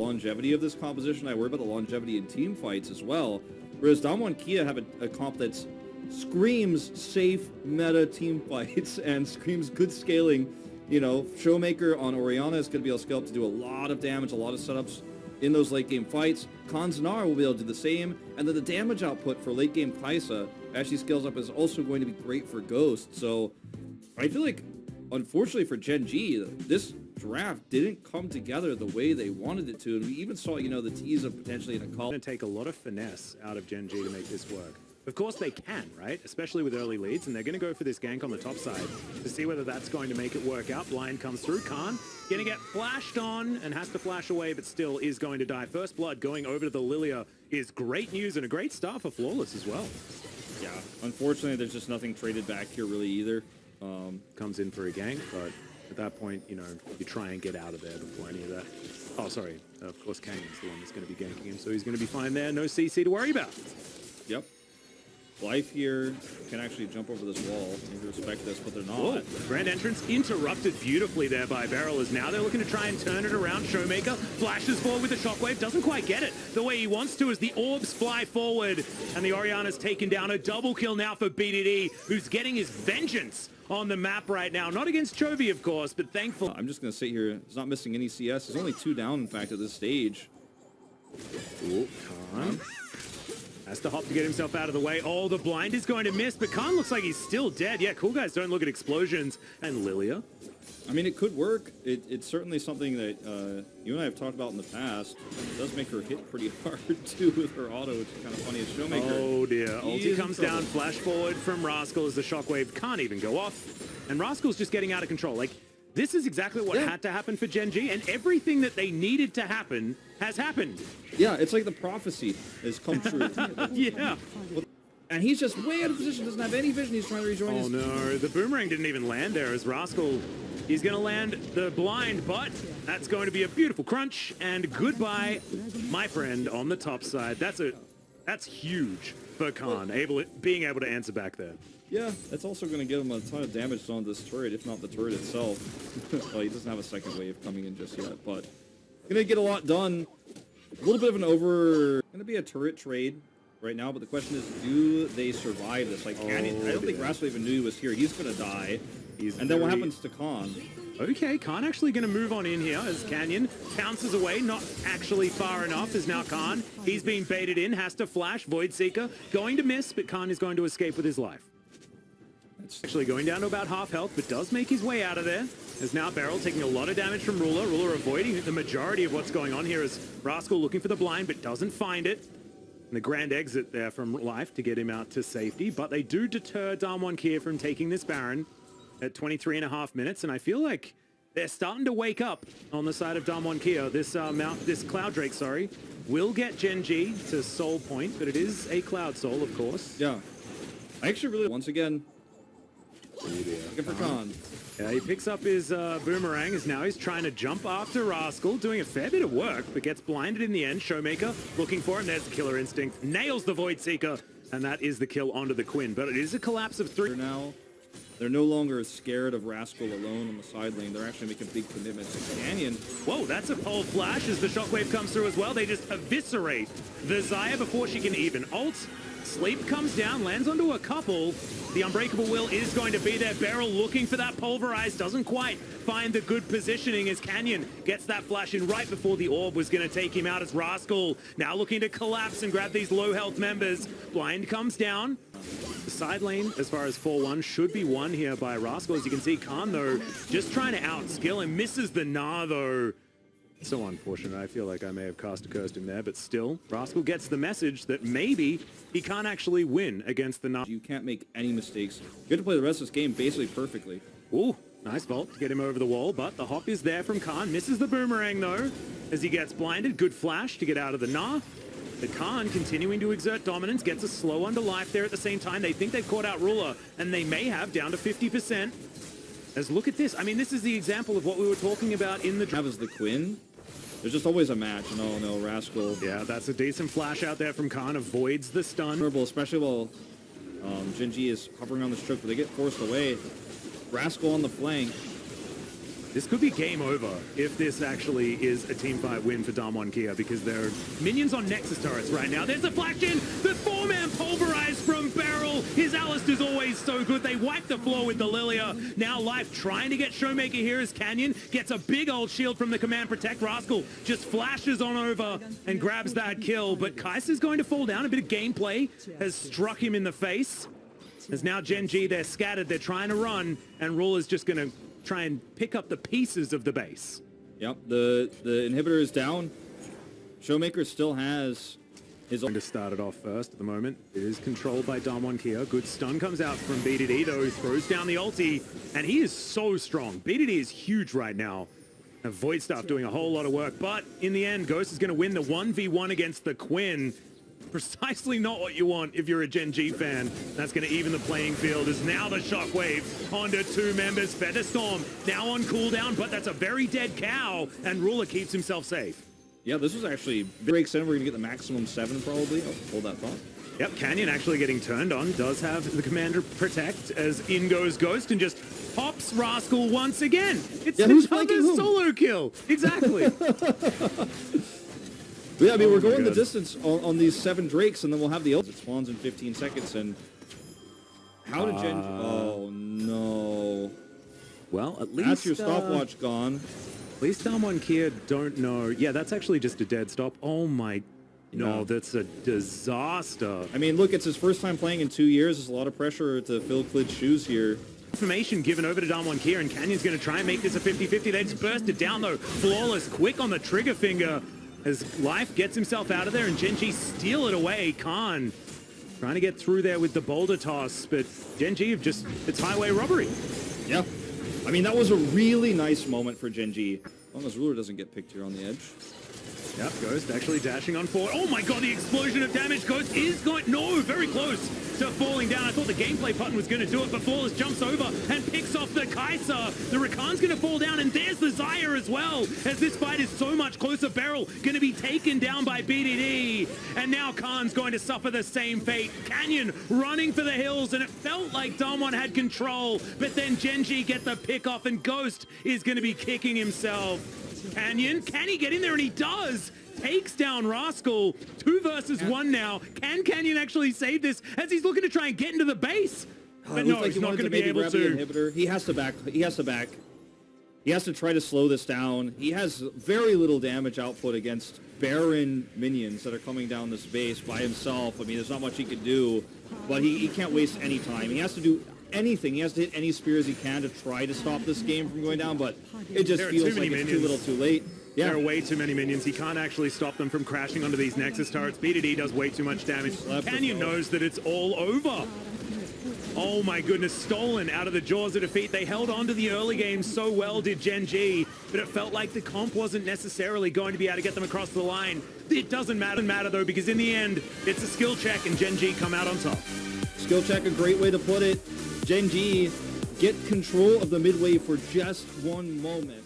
longevity of this composition. I worry about the longevity in team fights as well. Whereas Damwon Kia have a comp that's screams safe meta team fights and screams good scaling. You know, Showmaker on Orianna is going to be able to scale up to do a lot of damage, a lot of setups in those late game fights. Kanzanar will be able to do the same, and then the damage output for late game Kai'Sa actually scales up is also going to be great for Ghost. So I feel like, unfortunately for Gen G, this draft didn't come together the way they wanted it to, and we even saw, you know, the tease of potentially in a call. Going to take a lot of finesse out of Gen G to make this work. Of course they can, right? Especially with early leads, and they're going to go for this gank on the top side to see whether that's going to make it work out. Blind comes through. Khan going to get flashed on and has to flash away, but still is going to die. First blood going over to the Lilia is great news and a great start for Flawless as well. Yeah, unfortunately, there's just nothing traded back here really either. Comes in for a gank, but at that point, you know, you try and get out of there before any of that. Oh, sorry. Of course, Canyon's the one that's going to be ganking him, so he's going to be fine there. No CC to worry about. Yep. Life here can actually jump over this wall. Maybe respect this, but they're not. Whoa. Grand entrance interrupted beautifully there by Beryl, as now they're looking to try and turn it around. Showmaker flashes forward with a shockwave, doesn't quite get it the way he wants to as the orbs fly forward, and the Orianna's taken down. A double kill now for BDD, who's getting his vengeance on the map right now. Not against Chovy, of course, but thankful. I'm just going to sit here. He's not missing any CS. He's only 2 down, in fact, at this stage. Ooh, Khan has to hop to get himself out of the way. Oh, the blind is going to miss, but Khan looks like he's still dead. Yeah, cool guys don't look at explosions. And Lilia. I mean, it could work. It's certainly something that you and I have talked about in the past. It does make her hit pretty hard, too, with her auto, which is kind of funny as Showmaker. Oh, dear. Ulti comes down, flash forward from Rascal as the shockwave can't even go off. And Rascal's just getting out of control. Like, this is exactly what had to happen for Gen G, and everything that they needed to happen has happened. Yeah, it's like the prophecy has come true. Yeah. And he's just way out of position, doesn't have any vision. He's trying to rejoin his... Oh, no. The boomerang didn't even land there as Rascal... He's going to land the blind, but that's going to be a beautiful crunch. And goodbye, my friend, on the top side. That's huge for Khan, being able to answer back there. Yeah, that's also going to give him a ton of damage on this turret, if not the turret itself. Well, he doesn't have a second wave coming in just yet, but going to get a lot done. A little bit of an going to be a turret trade right now, but the question is, do they survive this? Like, Canyon, I don't think Rascal even knew he was here. He's going to die. And then what happens to Khan? Okay, Khan actually going to move on in here as Canyon pounces away, not actually far enough, is now Khan. He's being baited in, has to flash. Void Seeker going to miss, but Khan is going to escape with his life. It's actually going down to about half health, but does make his way out of there. As now Beryl taking a lot of damage from Ruler. Ruler avoiding the majority of what's going on here as Rascal looking for the blind, but doesn't find it. And the grand exit there from Life to get him out to safety, but they do deter Damwon Kia from taking this Baron at 23.5 minutes, and I feel like they're starting to wake up on the side of Damwon Kia. This Cloud Drake, sorry, will get Gen G to Soul Point, but it is a Cloud Soul, of course. Yeah. I actually really, once again, looking for Khan. Yeah, he picks up his boomerang as now he's trying to jump after Rascal, doing a fair bit of work, but gets blinded in the end. Showmaker looking for him. There's the Killer Instinct. Nails the Void Seeker, and that is the kill onto the Quinn. But it is a collapse of 3. Now, they're no longer scared of Rascal alone on the side lane. They're actually making big commitments to Canyon. Whoa, that's a pole flash as the shockwave comes through as well. They just eviscerate the Xayah before she can even ult. Sleep comes down, lands onto a couple. The Unbreakable Will is going to be there. Beryl looking for that pulverize, doesn't quite find the good positioning as Canyon gets that flash in right before the orb was going to take him out as Rascal now looking to collapse and grab these low health members. Blind comes down. The side lane, as far as 4-1, should be won here by Rascal. As you can see, Khan, though, just trying to outskill and misses the Gnar, though. So unfortunate. I feel like I may have cast a curse him there, but still, Rascal gets the message that maybe he can't actually win against the Gnar. You can't make any mistakes. You have to play the rest of this game basically perfectly. Ooh, nice vault to get him over the wall, but the hop is there from Khan. Misses the boomerang, though, as he gets blinded. Good flash to get out of the Gnar. The Khan continuing to exert dominance, gets a slow under life there at the same time. They think they've caught out Ruler, and they may have, down to 50%. As look at this. I mean, this is the example of what we were talking about in the... Have as the Quinn. There's just always a match. No, Rascal. Yeah, that's a decent flash out there from Khan. Avoids the stun. Especially while Gen G is hovering on the stroke, but they get forced away. Rascal on the flank. This could be game over if this actually is a teamfight win for Damwon Kia, because there are minions on Nexus turrets right now. There's a flash in, the 4-man pulverized from Beryl. His Alistair's always so good. They wipe the floor with the Lilia. Now Life trying to get Showmaker here as Canyon gets a big old shield from the Command Protect. Rascal just flashes on over and grabs that kill, but Kaiser's going to fall down. A bit of gameplay has struck him in the face. As now Gen G, they're scattered, they're trying to run, and Rule is just going to try and pick up the pieces of the base. Yep, the inhibitor is down. Showmaker still has his own. To start it off first at the moment. It is controlled by Damwon Kia. Good stun comes out from B2D though, who throws down the ulti, and he is so strong. B2D is huge right now. And Void Staff doing a whole lot of work, but in the end, Ghost is going to win the 1v1 against the Quinn. Precisely not what you want if you're a Gen G fan. That's going to even the playing field, as now the Shockwave onto 2 members. Featherstorm now on cooldown, but that's a very dead cow, and Ruler keeps himself safe. Yeah, this was actually breaks in. We're going to get the maximum 7 probably. Oh, hold that thought. Yep, Canyon actually getting turned on. Does have the Commander Protect as in goes Ghost and just pops Rascal once again. It's another solo kill. Exactly. Yeah, I mean, we're going the distance on these 7 Drakes, and then we'll have the ult. It spawns in 15 seconds, and how did Gen... Oh, no. Well, at least... That's your stopwatch gone. At least Damwon Kia don't know. Yeah, that's actually just a dead stop. Oh, my... No, that's a disaster. I mean, look, it's his first time playing in 2 years. There's a lot of pressure to fill Klid's shoes here. Information given over to Damwon Kia, and Canyon's going to try and make this a 50-50. They just burst it down, though. Flawless, quick on the trigger finger. As Life gets himself out of there, and Gen G steal it away. Khan trying to get through there with the boulder toss, but Gen G have just, it's highway robbery. Yeah. I mean, that was a really nice moment for Gen G. As long as Ruler doesn't get picked here on the edge. Yep, Ghost actually dashing on forward. Oh my god, the explosion of damage. Ghost is going, no, very close to falling down. I thought the gameplay button was going to do it, but Flawless jumps over and picks off the Kaiser. The Rakan's going to fall down, and there's the Xayah as well, as this fight is so much closer. Beryl going to be taken down by BDD, and now Khan's going to suffer the same fate. Canyon running for the hills, and it felt like Damwon had control, but then Gen G get the pick off, and Ghost is going to be kicking himself. Canyon, can he get in there? And he does. Takes down Rascal. 2 versus 1 now. Can Canyon actually save this as he's looking to try and get into the base? But no, he's not going to be able to. He has to back. He has to back. He has to try to slow this down. He has very little damage output against barren minions that are coming down this base by himself. I mean, there's not much he can do, but he can't waste any time. He has to do anything. He has to hit any spears he can to try to stop this game from going down, but it just feels like it's too little too late. Yeah. There are way too many minions. He can't actually stop them from crashing onto these Nexus turrets. BDD does way too much damage. Canyon knows that it's all over. Oh my goodness, stolen out of the jaws of defeat. They held on to the early game so well, did Gen G, but it felt like the comp wasn't necessarily going to be able to get them across the line. It doesn't matter though, because in the end, it's a skill check and Gen G come out on top. Skill check, a great way to put it. Gen G get control of the midway for just one moment.